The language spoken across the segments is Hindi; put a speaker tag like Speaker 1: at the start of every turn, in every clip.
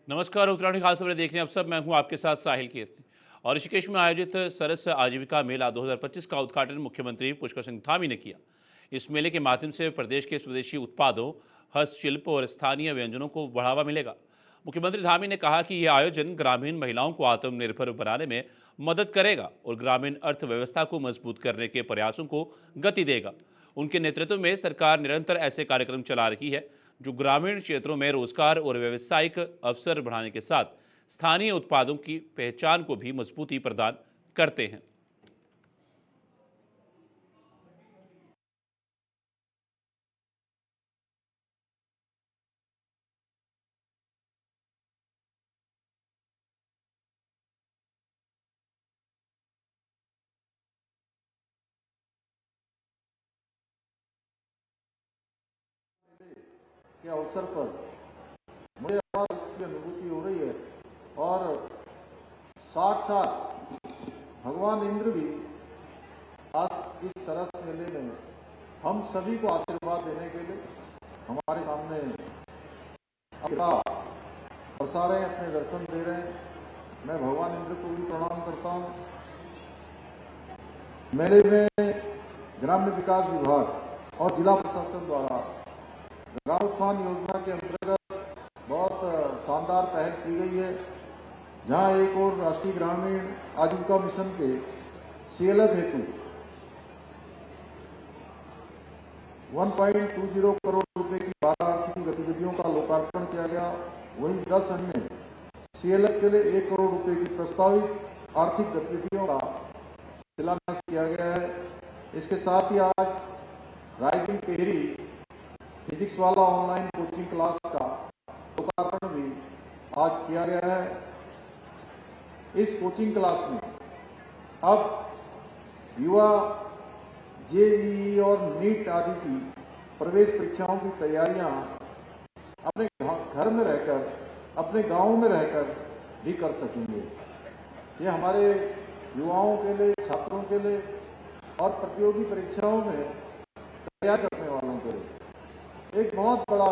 Speaker 1: नमस्कार। उत्तराखंड खास खबरें देखने आप सब। मैं हूं आपके साथ साहिल कीर्ति। और ऋषिकेश में आयोजित सरस आजीविका मेला 2025 का उद्घाटन मुख्यमंत्री पुष्कर सिंह धामी ने किया। इस मेले के माध्यम से प्रदेश के स्वदेशी उत्पादों, हस्तशिल्प और स्थानीय व्यंजनों को बढ़ावा मिलेगा। मुख्यमंत्री धामी ने कहा कि यह आयोजन ग्रामीण महिलाओं को आत्मनिर्भर बनाने में मदद करेगा और ग्रामीण अर्थव्यवस्था को मजबूत करने के प्रयासों को गति देगा। उनके नेतृत्व में सरकार निरंतर ऐसे कार्यक्रम चला रही है जो ग्रामीण क्षेत्रों में रोजगार और व्यावसायिक अवसर बढ़ाने के साथ स्थानीय उत्पादों की पहचान को भी मजबूती प्रदान करते हैं।
Speaker 2: के अवसर पर मुझे आज इसकी अनुभूति हो रही है और साथ साथ भगवान इंद्र भी आज इस सरस मेले में हम सभी को आशीर्वाद देने के लिए हमारे सामने अपना बरसा रहे हैं, अपने दर्शन दे रहे हैं। मैं भगवान इंद्र को भी प्रणाम करता हूँ। मेले में ग्राम्य विकास विभाग और जिला प्रशासन द्वारा ग्राम उत्थान योजना के अंतर्गत बहुत शानदार पहल की गई है, जहां एक और राष्ट्रीय ग्रामीण आजीविका मिशन के सीएलएफ हेतु 1.20 करोड़ रुपए की 12 आर्थिक गतिविधियों का लोकार्पण किया गया। वहीं 10 अन्य सीएलएफ के लिए 1 करोड़ रुपए की प्रस्तावित आर्थिक गतिविधियों का शिलान्यास किया गया है। इसके साथ ही आज रायगढ़ टेहरी फिजिक्स वाला ऑनलाइन कोचिंग क्लास का लोकार्पण भी आज किया गया है। इस कोचिंग क्लास में अब युवा जेईई और नीट आदि की प्रवेश परीक्षाओं की तैयारियां अपने घर में रहकर, अपने गांव में रहकर भी कर सकेंगे। ये हमारे युवाओं के लिए, छात्रों के लिए और प्रतियोगी परीक्षाओं में तैयार करने वालों के लिए एक बहुत बड़ा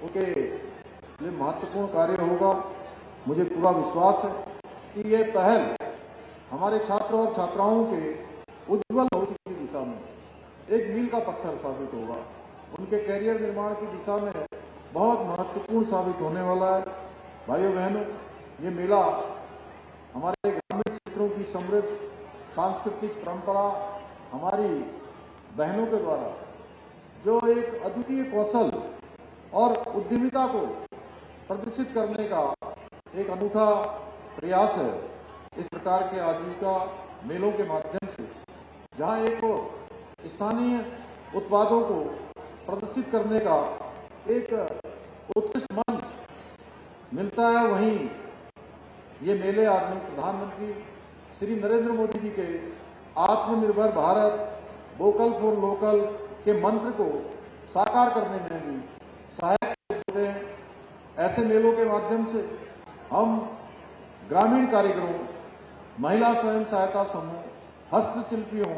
Speaker 2: उनके लिए महत्वपूर्ण कार्य होगा। मुझे पूरा विश्वास है कि ये पहल हमारे छात्रों और छात्राओं के उज्जवल भविष्य की दिशा में एक मील का पत्थर साबित होगा। उनके कैरियर निर्माण की दिशा में बहुत महत्वपूर्ण साबित होने वाला है। भाइयों बहनों, ये मेला हमारे ग्रामीण क्षेत्रों की समृद्ध सांस्कृतिक परंपरा, हमारी बहनों के द्वारा जो एक अद्वितीय कौशल और उद्यमिता को प्रदर्शित करने का एक अनूठा प्रयास है। इस प्रकार के आजीविका मेलों के माध्यम से जहां एक स्थानीय उत्पादों को प्रदर्शित करने का एक उत्कृष्ट मंच मिलता है, वहीं ये मेले आदरणीय प्रधानमंत्री श्री नरेंद्र मोदी जी के आत्मनिर्भर भारत, वोकल फॉर लोकल के मंत्र को साकार करने में भी सहायक होते हैं। ऐसे मेलों के माध्यम से हम ग्रामीण कारीगरों, महिला स्वयं सहायता समूह, हस्तशिल्पियों,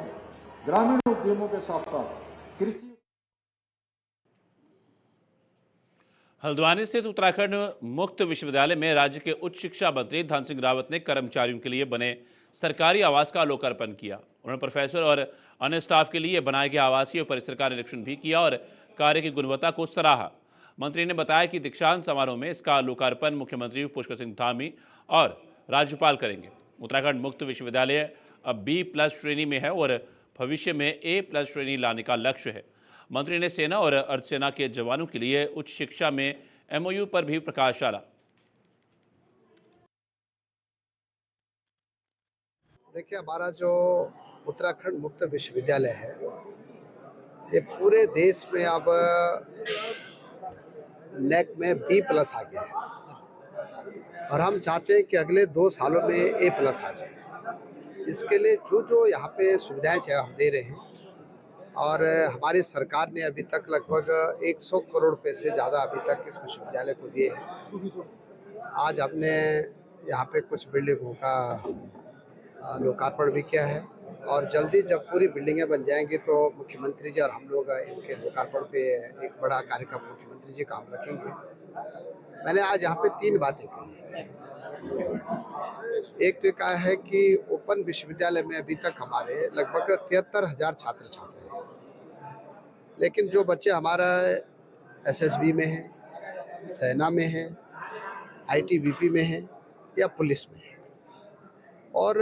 Speaker 2: ग्रामीण उद्यमों के साथ साथ कृषि।
Speaker 1: हल्द्वानी स्थित उत्तराखंड मुक्त विश्वविद्यालय में राज्य के उच्च शिक्षा मंत्री धन सिंह रावत ने कर्मचारियों के लिए बने सरकारी आवास का लोकार्पण किया। उन्होंने प्रोफेसर और अन्य स्टाफ के लिए बनाए गए आवासीय परिसर का निरीक्षण भी किया और कार्य की गुणवत्ता को सराहा। मंत्री ने बताया कि दीक्षांत समारोह में इसका लोकार्पण मुख्यमंत्री पुष्कर सिंह धामी और राज्यपाल करेंगे। उत्तराखंड मुक्त विश्वविद्यालय अब B+ श्रेणी में है और भविष्य में A+ श्रेणी लाने का लक्ष्य है। मंत्री ने सेना और अर्धसेना के जवानों के लिए उच्च शिक्षा में MOU पर भी प्रकाश डाला।
Speaker 3: देखिए, हमारा जो उत्तराखंड मुक्त विश्वविद्यालय है, ये पूरे देश में अब नैक में B+ आ गया है और हम चाहते हैं कि अगले 2 सालों में A+ आ जाए। इसके लिए जो यहाँ पे सुविधाएं चाहे हम दे रहे हैं और हमारी सरकार ने अभी तक लगभग 100 करोड़ रुपए से ज़्यादा अभी तक इस विश्वविद्यालय को दिए हैं। आज हमने यहाँ पे कुछ बिल्डिंगों का लोकार्पण भी किया है और जल्दी जब पूरी बिल्डिंगें बन जाएंगी तो मुख्यमंत्री जी और हम लोग इनके लोकार्पण पे एक बड़ा कार्यक्रम मुख्यमंत्री जी काम रखेंगे। मैंने आज यहाँ पे 3 बातें कही हैं। एक तो कहा है कि ओपन विश्वविद्यालय में अभी तक हमारे लगभग 73,000 छात्र छात्र हैं, लेकिन जो बच्चे हमारा एसएसबी में हैं, सेना में हैं, आईटीबीपी में हैं या पुलिस में हैं, और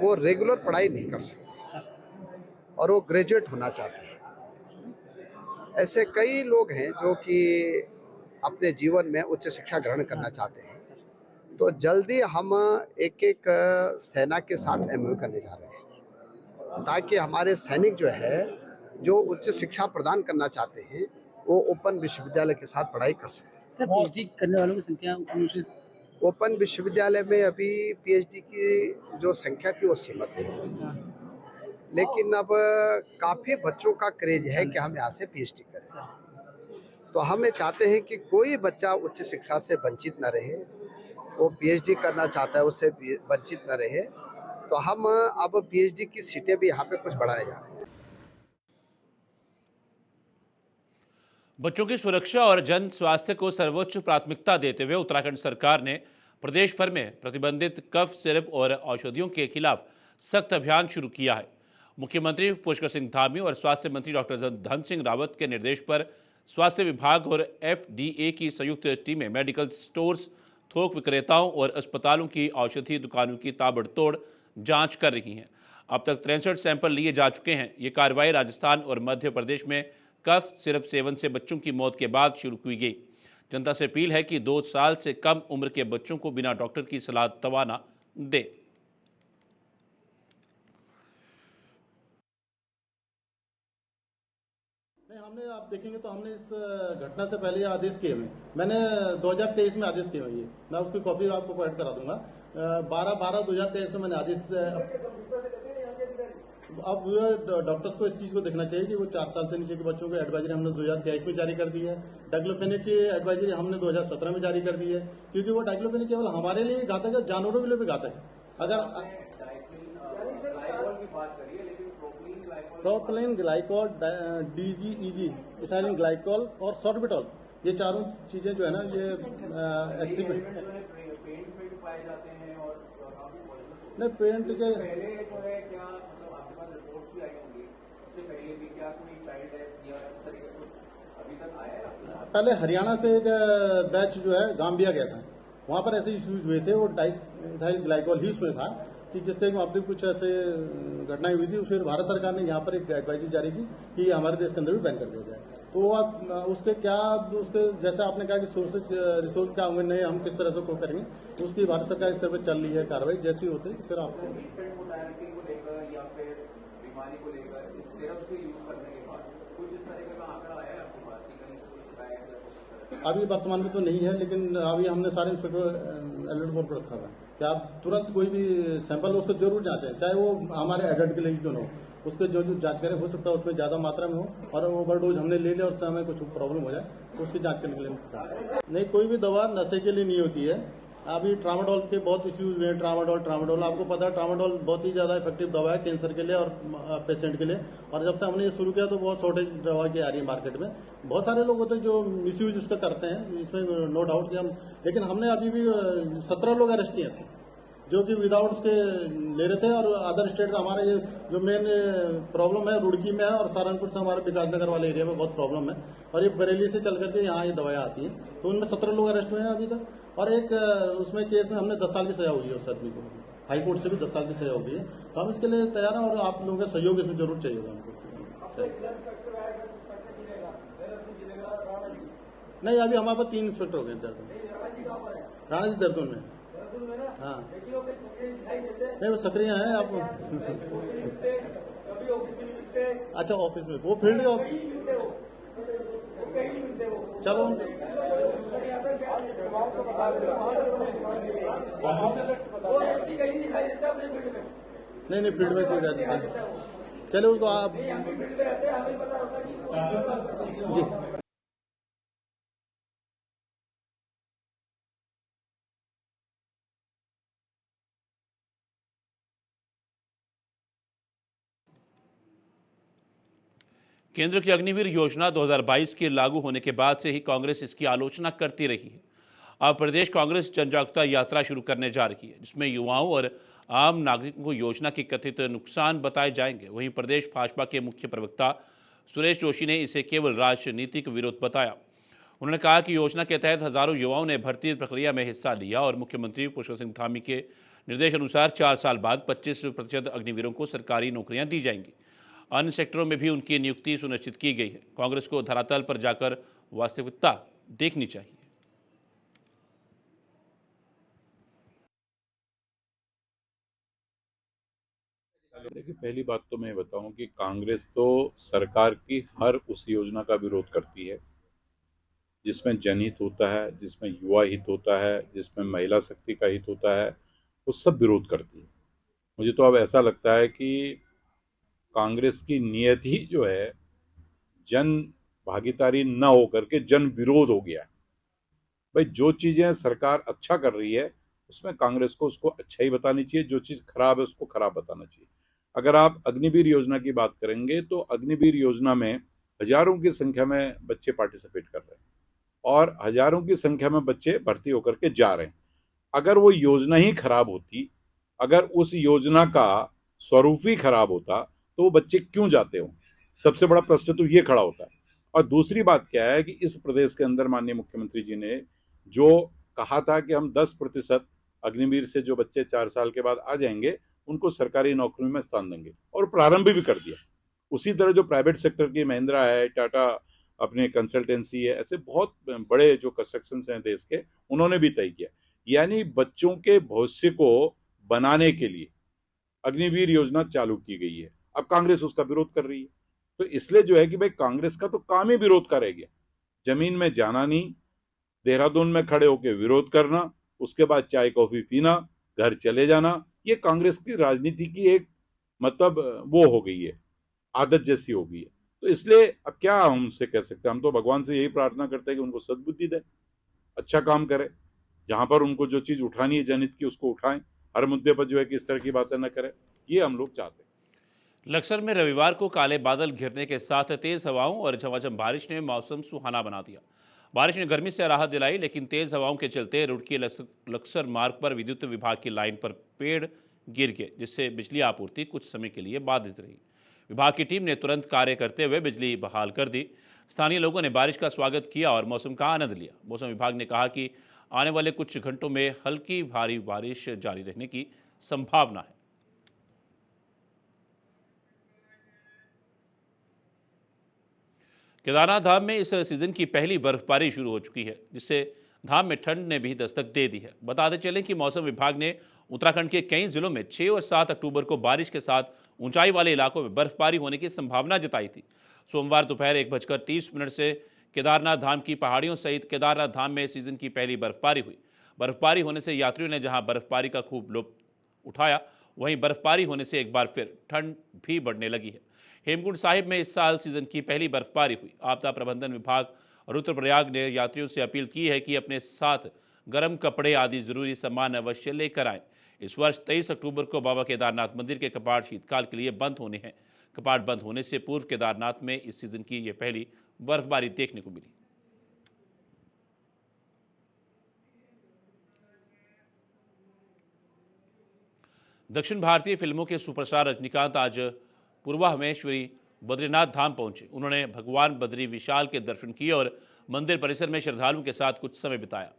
Speaker 3: वो रेगुलर पढ़ाई नहीं कर सकते और वो ग्रेजुएट होना चाहते हैं। ऐसे कई लोग हैं जो कि अपने जीवन में उच्च शिक्षा ग्रहण करना चाहते हैं। तो जल्दी हम एक एक सेना के साथ एमओयू करने जा रहे हैं, ताकि हमारे सैनिक जो है जो उच्च शिक्षा प्रदान करना चाहते हैं वो ओपन विश्वविद्यालय के साथ पढ़ाई कर सकते हैं।
Speaker 4: सर, पीएचडी करने वालों की संख्या
Speaker 3: ओपन विश्वविद्यालय में अभी पीएचडी की जो संख्या थी वो सीमित थी, लेकिन अब काफ़ी बच्चों का क्रेज है कि हम यहाँ से पीएचडी करें। तो हम ये चाहते हैं कि कोई बच्चा उच्च शिक्षा से वंचित न रहे, वो पीएचडी करना चाहता है उससे वंचित न रहे। तो हम अब पीएचडी की सीटें भी यहाँ पे कुछ बढ़ाने जा रहे हैं।
Speaker 1: बच्चों की सुरक्षा और जन स्वास्थ्य को सर्वोच्च प्राथमिकता देते हुए उत्तराखंड सरकार ने प्रदेश भर में प्रतिबंधित कफ सिरप और औषधियों के खिलाफ सख्त अभियान शुरू किया है। मुख्यमंत्री पुष्कर सिंह धामी और स्वास्थ्य मंत्री डॉक्टर धन सिंह रावत के निर्देश पर स्वास्थ्य विभाग और एफडीए की संयुक्त टीमें मेडिकल स्टोर्स, थोक विक्रेताओं और अस्पतालों की औषधि दुकानों की ताबड़तोड़ जांच कर रही हैं। अब तक 63 सैंपल लिए जा चुके हैं। ये कार्रवाई राजस्थान और मध्य प्रदेश में कफ सिरप सेवन से बच्चों की मौत के बाद शुरू की गई। जनता से अपील है कि 2 साल से कम उम्र के बच्चों को बिना डॉक्टर की सलाह दवा ना दे।
Speaker 5: नहीं, हमने आप देखेंगे तो हमने इस घटना से पहले आदेश किए हुए, मैंने 2023 में आदेश किए हुए हैं। मैं उसकी कॉपी आपको प्रोवाइड करा दूंगा। 12/12/2023 को मैंने आदेश। अब डॉक्टर्स को इस चीज को देखना चाहिए कि वो 4 साल से नीचे के बच्चों को एडवाइजरी हमने 2023 में जारी कर दी है। डाइक्लोफेनेक की एडवाइजरी हमने 2017 में जारी कर दी है, क्योंकि वो डाइक्लोफेनेक केवल हमारे लिए घातक है, जानवरों के लिए भी घातक है। अगर प्रोपिलीन ग्लाइकोल, डीजीईजी, इथाइलिन ग्लाइकोल और सॉर्बिटॉल, ये चारों चीजें जो है ना, ये एक्सीपेंट पाए जाते हैं और नहीं पेंट के पहले जो है क्या मतलब आपके पास रिपोर्ट्स भी आई होंगी, इससे पहले भी क्या कोई चाइल्ड डेथ या इस तरह का कुछ अभी तक आया है? पहले हरियाणा से एक बैच जो है गांबिया गया था, वहां पर ऐसे इश्यूज हुए थे, वो इथाइल ग्लाइकोल ही उसमें था कि जिससे वहाँ पर कुछ ऐसे घटनाएं हुई थी। फिर भारत सरकार ने यहाँ पर एक एडवाइजरी जारी की कि हमारे देश के अंदर भी बैन कर दिया जाए। तो आप उसके क्या, उसके जैसे आपने कहा कि सोर्सेज रिसोर्स क्या होंगे, नहीं हम किस तरह से को करेंगे, उसकी भारत सरकार इस तरह चल रही है कार्रवाई। जैसी होती है फिर आपको को लेकर या फिर बीमारी को लेकर सिरप से यूज करने के बाद कुछ इस तरह का आंकड़ा आया है आपके पास कि कहीं से कुछ शिकायत? अभी वर्तमान में तो नहीं है, लेकिन अभी हमने सारे इंस्पेक्टर अलर्ट बोर्ड पर रखा हुआ है कि आप तुरंत कोई भी सैंपल उसको जरूर जांचें, चाहे वो हमारे एडल्ट के लिए क्यों न हो, उसके जो जांच करें। हो सकता है उसमें ज्यादा मात्रा में हो और ओवरडोज हमने ले लिया और उससे हमें कुछ प्रॉब्लम हो जाए तो उसकी जांच करने के लिए नहीं, कोई भी दवा नशे के लिए नहीं होती है। अभी ट्रामाडोल के बहुत इश्यूज हुए हैं। ट्रामाडोल आपको पता है, ट्रामाडोल बहुत ही ज्यादा इफेक्टिव दवा है कैंसर के लिए और पेशेंट के लिए। और जब से हमने ये शुरू किया तो बहुत शॉर्टेज दवा की आ रही है मार्केट में। बहुत सारे लोग होते हैं जो मिसयूज इसका करते हैं, इसमें नो डाउट कि हम, लेकिन हमने अभी भी 17 लोग अरेस्ट किए हैं जो कि विदाउट उसके ले रहे थे। और अदर स्टेट हमारे ये जो मेन प्रॉब्लम है रुड़की में है और सहारनपुर से हमारे विकासनगर वाले एरिया में बहुत प्रॉब्लम है, और ये बरेली से चल करके यहाँ ये दवाएं आती हैं। तो उनमें 17 लोग अरेस्ट हुए हैं अभी तक, और एक उसमें केस में हमने 10 साल की सजा हुई है उस आदमी को, हाई कोर्ट से भी 10 साल की सजा हो गई है। तो हम इसके लिए तैयार हैं और आप लोगों का सहयोग इसमें जरूर चाहिए हमको। नहीं, अभी हमारे पास 3 इंस्पेक्टर हो गए देहरादून। राणा जी देहरादून में। हाँ नहीं, वो सक्रिय हैं आप। अच्छा, ऑफिस में वो फील्ड चलो नहीं फील्ड में कोई रहता है, चलो उसको आप जी।
Speaker 1: केंद्र की अग्निवीर योजना 2022 के लागू होने के बाद से ही कांग्रेस इसकी आलोचना करती रही है। अब प्रदेश कांग्रेस जन जागरूकता यात्रा शुरू करने जा रही है, जिसमें युवाओं और आम नागरिकों को योजना के कथित नुकसान बताए जाएंगे। वहीं प्रदेश भाजपा के मुख्य प्रवक्ता सुरेश जोशी ने इसे केवल राजनीतिक विरोध बताया। उन्होंने कहा कि योजना के तहत हजारों युवाओं ने भर्ती प्रक्रिया में हिस्सा लिया और मुख्यमंत्री पुष्कर सिंह धामी के निर्देश अनुसार 4 साल बाद 25% अग्निवीरों को सरकारी नौकरियां दी जाएंगी। अन्य सेक्टरों में भी उनकी नियुक्ति सुनिश्चित की गई है। कांग्रेस को धरातल पर जाकर वास्तविकता देखनी चाहिए।
Speaker 4: देखिए, पहली बात तो मैं बताऊं कि कांग्रेस तो सरकार की हर उस योजना का विरोध करती है जिसमें जनहित होता है, जिसमें युवा हित होता है, जिसमें महिला शक्ति का हित होता है, वो सब विरोध करती है। मुझे तो अब ऐसा लगता है कि कांग्रेस की नियत ही जो है जन भागीदारी न होकर के जन विरोध हो गया है। भाई, जो चीजें सरकार अच्छा कर रही है उसमें कांग्रेस को उसको अच्छा ही बतानी चाहिए, जो चीज खराब है उसको खराब बताना चाहिए। अगर आप अग्निवीर योजना की बात करेंगे तो अग्निवीर योजना में हजारों की संख्या में बच्चे पार्टिसिपेट कर रहे हैं और हजारों की संख्या में बच्चे भर्ती होकर के जा रहे हैं। अगर वो योजना ही खराब होती, अगर उस योजना का स्वरूप ही खराब होता तो वो बच्चे क्यों जाते हो? सबसे बड़ा प्रश्न तो ये खड़ा होता है। और दूसरी बात क्या है कि इस प्रदेश के अंदर माननीय मुख्यमंत्री जी ने जो कहा था कि हम 10% अग्निवीर से जो बच्चे 4 साल के बाद आ जाएंगे उनको सरकारी नौकरी में स्थान देंगे, और प्रारंभ भी कर दिया। उसी तरह जो प्राइवेट सेक्टर की महिंद्रा है, टाटा अपने कंसल्टेंसी है, ऐसे बहुत बड़े जो कंस्ट्रक्शन हैं देश के, उन्होंने भी तय किया। यानी बच्चों के भविष्य को बनाने के लिए अग्निवीर योजना चालू की गई है। अब कांग्रेस उसका विरोध कर रही है, तो इसलिए जो है कि भाई कांग्रेस का तो काम ही विरोध का रह गया। जमीन में जाना नहीं, देहरादून में खड़े होकर विरोध करना, उसके बाद चाय कॉफी पीना, घर चले जाना, ये कांग्रेस की राजनीति की एक मतलब वो हो गई है, आदत जैसी हो गई है। तो इसलिए अब क्या हम उनसे कह सकते हैं? हम तो भगवान से यही प्रार्थना करते हैं कि उनको सद्बुद्धि दे, अच्छा काम करे, जहां पर उनको जो चीज उठानी है जनहित की उसको उठाएं, हर मुद्दे पर जो है कि इस तरह की बातें न करें, ये हम लोग चाहते हैं।
Speaker 1: लक्सर में रविवार को काले बादल घिरने के साथ तेज हवाओं और झमाझम बारिश ने मौसम सुहाना बना दिया। बारिश ने गर्मी से राहत दिलाई, लेकिन तेज हवाओं के चलते रुड़की लक्सर मार्ग पर विद्युत विभाग की लाइन पर पेड़ गिर गए, जिससे बिजली आपूर्ति कुछ समय के लिए बाधित रही। विभाग की टीम ने तुरंत कार्य करते हुए बिजली बहाल कर दी। स्थानीय लोगों ने बारिश का स्वागत किया और मौसम का आनंद लिया। मौसम विभाग ने कहा कि आने वाले कुछ घंटों में हल्की भारी बारिश जारी रहने की संभावना है। केदारनाथ धाम में इस सीजन की पहली बर्फबारी शुरू हो चुकी है, जिससे धाम में ठंड ने भी दस्तक दे दी है। बताते चलें कि मौसम विभाग ने उत्तराखंड के कई जिलों में 6 और 7 अक्टूबर को बारिश के साथ ऊंचाई वाले इलाकों में बर्फबारी होने की संभावना जताई थी। सोमवार दोपहर 1:30 से केदारनाथ धाम की पहाड़ियों सहित केदारनाथ धाम में सीजन की पहली बर्फबारी हुई। बर्फबारी होने से यात्रियों ने जहां बर्फबारी का खूब लुत्फ उठाया, वहीं बर्फबारी होने से एक बार फिर ठंड भी बढ़ने लगी है। हेमकुंड साहिब में इस साल सीजन की पहली बर्फबारी हुई। आपदा प्रबंधन विभाग रुद्रप्रयाग ने यात्रियों से अपील की है कि अपने साथ गर्म कपड़े आदि जरूरी सामान अवश्य लेकर आएं। इस वर्ष 23 अक्टूबर को बाबा केदारनाथ मंदिर के कपाट शीतकाल के लिए बंद होने हैं। कपाट बंद होने से पूर्व केदारनाथ में इस सीजन की यह पहली बर्फबारी देखने को मिली। दक्षिण भारतीय फिल्मों के सुपरस्टार रजनीकांत आज पूर्वा में श्री बद्रीनाथ धाम पहुंचे। उन्होंने भगवान बद्री विशाल के दर्शन किए और मंदिर परिसर में श्रद्धालुओं के साथ कुछ समय बिताया।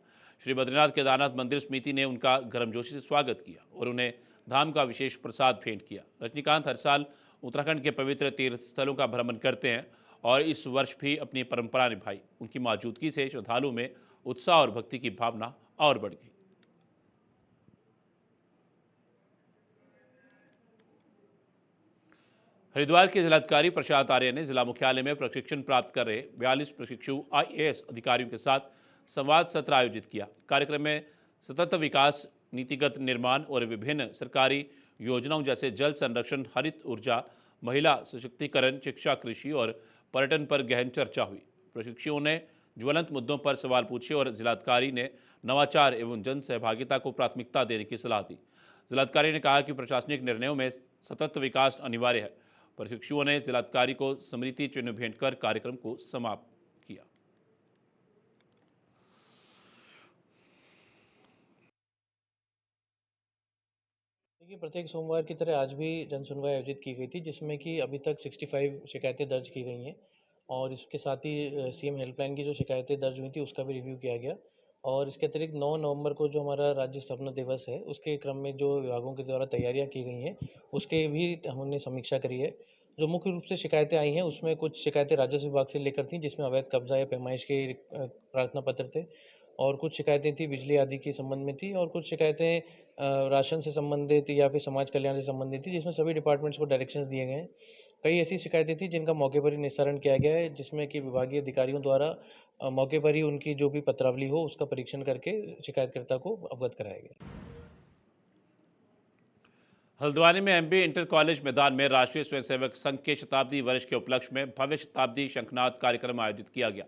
Speaker 1: श्री बद्रीनाथ केदारनाथ मंदिर समिति ने उनका गर्मजोशी से स्वागत किया और उन्हें धाम का विशेष प्रसाद भेंट किया। रजनीकांत हर साल उत्तराखंड के पवित्र तीर्थ स्थलों का भ्रमण करते हैं और इस वर्ष भी अपनी परंपरा निभाई। उनकी मौजूदगी से श्रद्धालुओं में उत्साह और भक्ति की भावना और बढ़ गई। हरिद्वार के जिलाधिकारी प्रशांत आर्य ने जिला मुख्यालय में प्रशिक्षण प्राप्त कर रहे 42 प्रशिक्षु IAS अधिकारियों के साथ संवाद सत्र आयोजित किया। कार्यक्रम में सतत विकास, नीतिगत निर्माण और विभिन्न सरकारी योजनाओं जैसे जल संरक्षण, हरित ऊर्जा, महिला सशक्तिकरण, शिक्षा, कृषि और पर्यटन पर गहन चर्चा हुई। प्रशिक्षुओं ने ज्वलंत मुद्दों पर सवाल पूछे और जिलाधिकारी ने नवाचार एवं जन सहभागिता को प्राथमिकता देने की सलाह दी। जिलाधिकारी ने कहा कि प्रशासनिक निर्णयों में सतत विकास अनिवार्य है। प्रशिक्षुओं ने जिलाधिकारी को स्मृति चिन्ह भेंट कर कार्यक्रम को समाप्त किया।
Speaker 6: देखिए, प्रत्येक सोमवार की तरह आज भी जन सुनवाई आयोजित की गई थी, जिसमें कि अभी तक 65 शिकायतें दर्ज की गई हैं और इसके साथ ही सीएम हेल्पलाइन की जो शिकायतें दर्ज हुई थी उसका भी रिव्यू किया गया। और इसके अतिरिक्त 9 नवंबर को जो हमारा राज्य स्थापना दिवस है, उसके क्रम में जो विभागों के द्वारा तैयारियां की गई हैं, उसके भी हमने समीक्षा करी है। जो मुख्य रूप से शिकायतें आई हैं, उसमें कुछ शिकायतें राजस्व विभाग से लेकर थीं, जिसमें अवैध कब्जा या पैमाइश के प्रार्थना पत्र थे, और कुछ शिकायतें थी बिजली आदि के संबंध में थी, और कुछ शिकायतें राशन से संबंधित या फिर समाज कल्याण से संबंधित थी, जिसमें सभी डिपार्टमेंट्स को डायरेक्शंस दिए गए हैं। कई ऐसी शिकायतें थी जिनका मौके पर ही निस्तारण किया गया है, जिसमें कि विभागीय अधिकारियों द्वारा मौके पर ही उनकी जो भी पत्रावली हो उसका परीक्षण करके शिकायतकर्ता को अवगत कराया गया।
Speaker 1: हल्द्वानी में एमबी इंटर कॉलेज मैदान में राष्ट्रीय स्वयंसेवक संघ के शताब्दी वर्ष के उपलक्ष्य में भव्य शताब्दी शंखनाद कार्यक्रम आयोजित किया गया।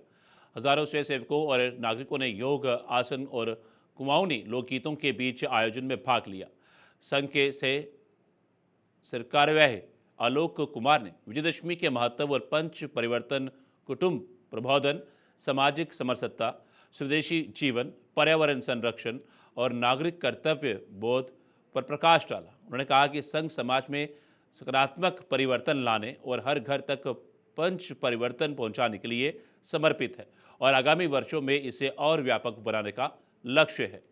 Speaker 1: हजारों स्वयंसेवकों और नागरिकों ने योग, आसन और कुमाऊनी लोकगीतों के बीच आयोजन में भाग लिया। संघ के से सरकारवाह आलोक कुमार ने विजयदशमी के महत्व और पंच परिवर्तन, कुटुंब प्रबोधन, सामाजिक समरसता, स्वदेशी जीवन, पर्यावरण संरक्षण और नागरिक कर्तव्य बोध पर प्रकाश डाला। उन्होंने कहा कि संघ समाज में सकारात्मक परिवर्तन लाने और हर घर तक पंच परिवर्तन पहुंचाने के लिए समर्पित है और आगामी वर्षों में इसे और व्यापक बनाने का लक्ष्य है।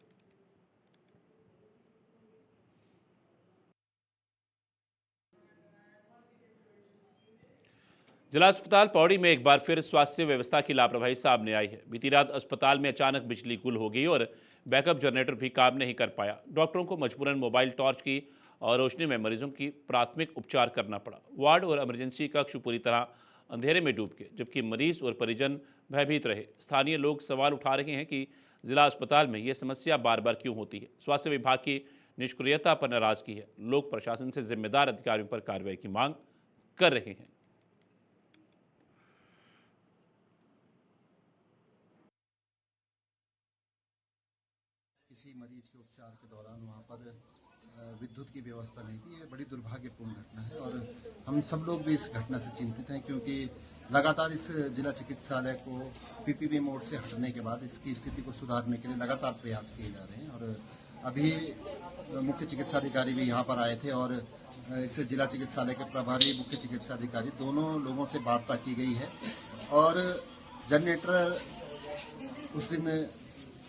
Speaker 1: जिला अस्पताल पौड़ी में एक बार फिर स्वास्थ्य व्यवस्था की लापरवाही सामने आई है। बीती रात अस्पताल में अचानक बिजली गुल हो गई और बैकअप जनरेटर भी काम नहीं कर पाया। डॉक्टरों को मजबूरन मोबाइल टॉर्च की और रोशनी में मरीजों की प्राथमिक उपचार करना पड़ा। वार्ड और इमरजेंसी कक्ष पूरी तरह अंधेरे में डूब गए, जबकि मरीज और परिजन भयभीत रहे। स्थानीय लोग सवाल उठा रहे हैं कि जिला अस्पताल में ये समस्या बार बार क्यों होती है। स्वास्थ्य विभाग की निष्क्रियता पर नाराजगी है। लोग प्रशासन से जिम्मेदार अधिकारियों पर कार्रवाई की मांग कर रहे हैं।
Speaker 7: किसी मरीज के उपचार के दौरान वहाँ पर विद्युत की व्यवस्था नहीं थी। ये बड़ी दुर्भाग्यपूर्ण घटना है और हम सब लोग भी इस घटना से चिंतित हैं, क्योंकि लगातार इस जिला चिकित्सालय को पीपीपी मोड से हटने के बाद इसकी स्थिति को सुधारने के लिए लगातार प्रयास किए जा रहे हैं। और अभी मुख्य चिकित्साधिकारी भी यहाँ पर आए थे और इस जिला चिकित्सालय के प्रभारी मुख्य चिकित्साधिकारी दोनों लोगों से वार्ता की गई है और जनरेटर उस दिन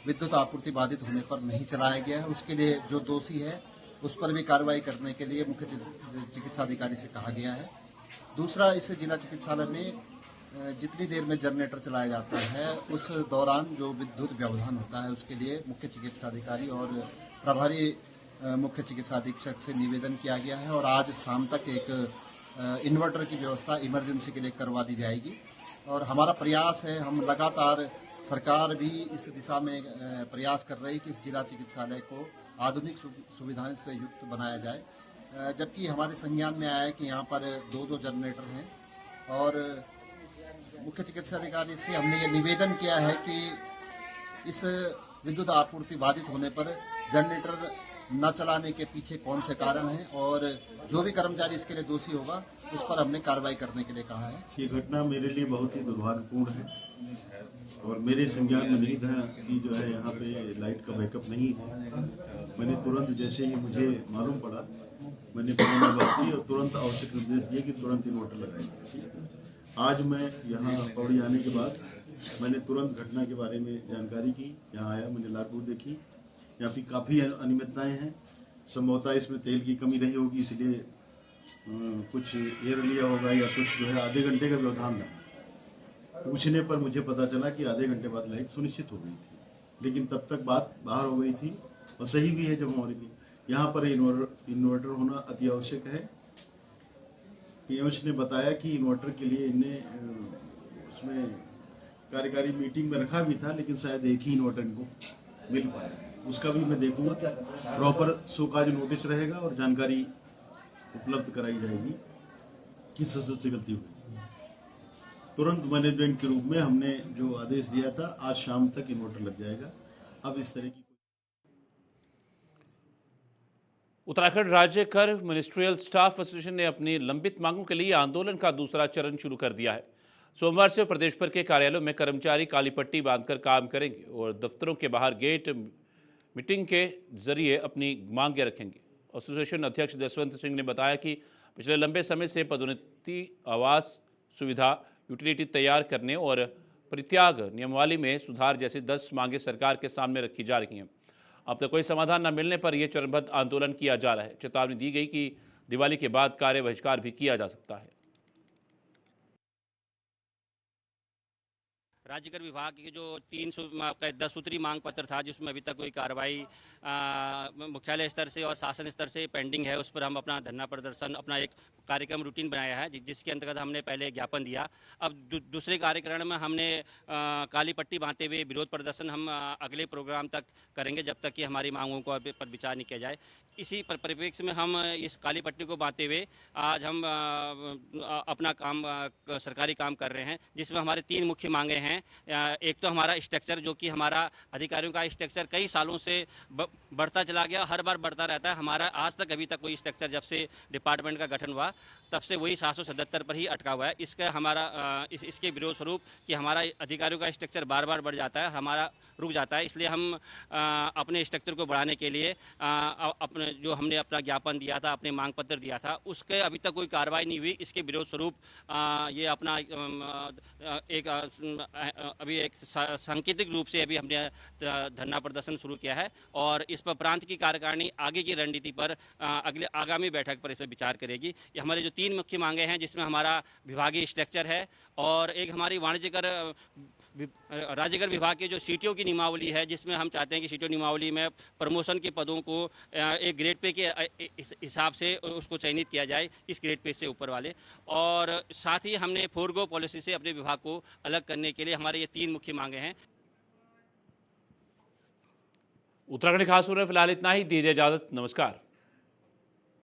Speaker 7: विद्युत आपूर्ति बाधित होने पर नहीं चलाया गया है। उसके लिए जो दोषी है उस पर भी कार्रवाई करने के लिए मुख्य चिकित्साधिकारी से कहा गया है। दूसरा, इस जिला चिकित्सालय में जितनी देर में जनरेटर चलाया जाता है उस दौरान जो विद्युत व्यवधान होता है उसके लिए मुख्य चिकित्साधिकारी और प्रभारी मुख्य चिकित्सा अधीक्षक से निवेदन किया गया है और आज शाम तक एक इन्वर्टर की व्यवस्था इमरजेंसी के लिए करवा दी जाएगी। और हमारा प्रयास है, हम लगातार, सरकार भी इस दिशा में प्रयास कर रही है कि इस जिला चिकित्सालय को आधुनिक सुविधाएं से युक्त बनाया जाए। जबकि हमारे संज्ञान में आया है कि यहाँ पर 2-2 जनरेटर हैं और मुख्य चिकित्साधिकारी से हमने ये निवेदन किया है कि इस विद्युत आपूर्ति बाधित होने पर जनरेटर न चलाने के पीछे कौन से कारण हैं और जो भी कर्मचारी इसके लिए दोषी होगा उस पर हमने कार्रवाई करने के लिए कहा है।
Speaker 8: ये घटना मेरे लिए बहुत ही दुर्भाग्यपूर्ण है और मेरे संज्ञान में नहीं था कि जो है यहाँ पे लाइट का बैकअप नहीं है। मैंने तुरंत, जैसे ही मुझे मालूम पड़ा, मैंने फोन में बात की और तुरंत आवश्यक निर्देश दिए कि तुरंत इन्वर्टर लगाएंगे। आज मैं यहाँ पौड़ी आने के बाद मैंने तुरंत घटना के बारे में जानकारी की, यहाँ आया, मैंने लाटूर देखी, यहाँ पे काफ़ी अनियमितताएँ हैं। संभवतः इसमें तेल की कमी रही होगी, इसलिए कुछ एयर लिया होगा या कुछ जो है आधे घंटे का व्यवधान रहा। पूछने पर मुझे पता चला कि आधे घंटे बाद लाइट सुनिश्चित हो गई थी, लेकिन तब तक बात बाहर हो गई थी और सही भी है जब हमारी थी। यहाँ पर इन्वर्टर होना अति आवश्यक है। पीएमएस ने बताया कि इन्वर्टर के लिए इन्हें उसमें कार्यकारी मीटिंग में रखा भी था, लेकिन शायद एक ही इन्वर्टर इनको मिल पाया। उसका भी मैं देखूंगा, प्रॉपर शोकाज नोटिस रहेगा और जानकारी उपलब्ध कराई जाएगी किस सदस्य से गलती हुई। तुरंत मैनेजमेंट के रूप में हमने जो आदेश दिया था, आज शाम तक इन्वर्टर लग जाएगा। अब इस तरह की
Speaker 1: उत्तराखंड राज्य कर मिनिस्ट्रियल स्टाफ एसोसिएशन ने अपनी लंबित मांगों के लिए आंदोलन का दूसरा चरण शुरू कर दिया है। सोमवार से प्रदेश भर के कार्यालयों में कर्मचारी काली पट्टी बांधकर काम करेंगे और दफ्तरों के बाहर गेट मीटिंग के जरिए अपनी मांगें रखेंगे। एसोसिएशन अध्यक्ष जसवंत सिंह ने बताया कि पिछले लंबे समय से पदोन्नति, आवास सुविधा, यूटिलिटी तैयार करने और परित्याग नियमावली में सुधार जैसी 10 मांगें सरकार के सामने रखी जा रही हैं। अब तक कोई समाधान न मिलने पर यह चरणबद्ध आंदोलन किया जा रहा है। चेतावनी दी गई कि दिवाली के बाद कार्य बहिष्कार भी किया जा सकता है।
Speaker 9: राज्य कर विभाग के जो 10 सूत्री मांग पत्र था, जिसमें अभी तक कोई कार्रवाई मुख्यालय स्तर से और शासन स्तर से पेंडिंग है, उस पर हम अपना धरना प्रदर्शन, अपना एक कार्यक्रम रूटीन बनाया है, जिसके अंतर्गत हमने पहले ज्ञापन दिया। अब दूसरे कार्यक्रम में हमने काली पट्टी बांधते हुए विरोध प्रदर्शन हम अगले प्रोग्राम तक करेंगे, जब तक कि हमारी मांगों को पर विचार नहीं किया जाए। इसी परिप्रेक्ष्य में हम इस काली पट्टी को बांधते हुए आज हम अपना काम सरकारी काम कर रहे हैं, जिसमें हमारे 3 मुख्य मांगे हैं। एक तो हमारा स्ट्रक्चर, जो कि हमारा अधिकारियों का स्ट्रक्चर कई सालों से बढ़ता चला गया, हर बार बढ़ता रहता है। हमारा आज तक अभी तक कोई स्ट्रक्चर, जब से डिपार्टमेंट का गठन हुआ तब से वही 777 पर ही अटका हुआ है। इसका हमारा इसके विरोध स्वरूप कि हमारा अधिकारियों का स्ट्रक्चर बार बार बढ़ जाता है, हमारा रुक जाता है, इसलिए हम अपने स्ट्रक्चर को बढ़ाने के लिए अपने जो हमने अपना ज्ञापन दिया था, अपने मांग पत्र दिया था, उसके अभी तक कोई कार्रवाई नहीं हुई। इसके विरोध स्वरूप ये अपना एक अभी एक सांकेतिक रूप से अभी हमने धरना प्रदर्शन शुरू किया है और इस पर प्रांत की कार्यकारिणी आगे की रणनीति पर आगामी बैठक पर इस पर विचार करेगी। ये हमारे जो 3 मुख्य मांगे हैं, जिसमें हमारा विभागीय स्ट्रक्चर है और एक हमारी वाणिज्य कर राज्य कर विभाग के जो सीटीओ की नियमावली है, जिसमें हम चाहते हैं कि सीटीओ नियमावली में प्रमोशन के पदों को एक ग्रेड पे के हिसाब से उसको चयनित किया जाए, इस ग्रेड पे से ऊपर वाले। और साथ ही हमने 4GO पॉलिसी से अपने विभाग को अलग करने के लिए हमारे ये 3 मुख्य मांगे हैं।
Speaker 1: उत्तराखंड खास खबर में फिलहाल इतना ही। दीजिए इजाजत, नमस्कार।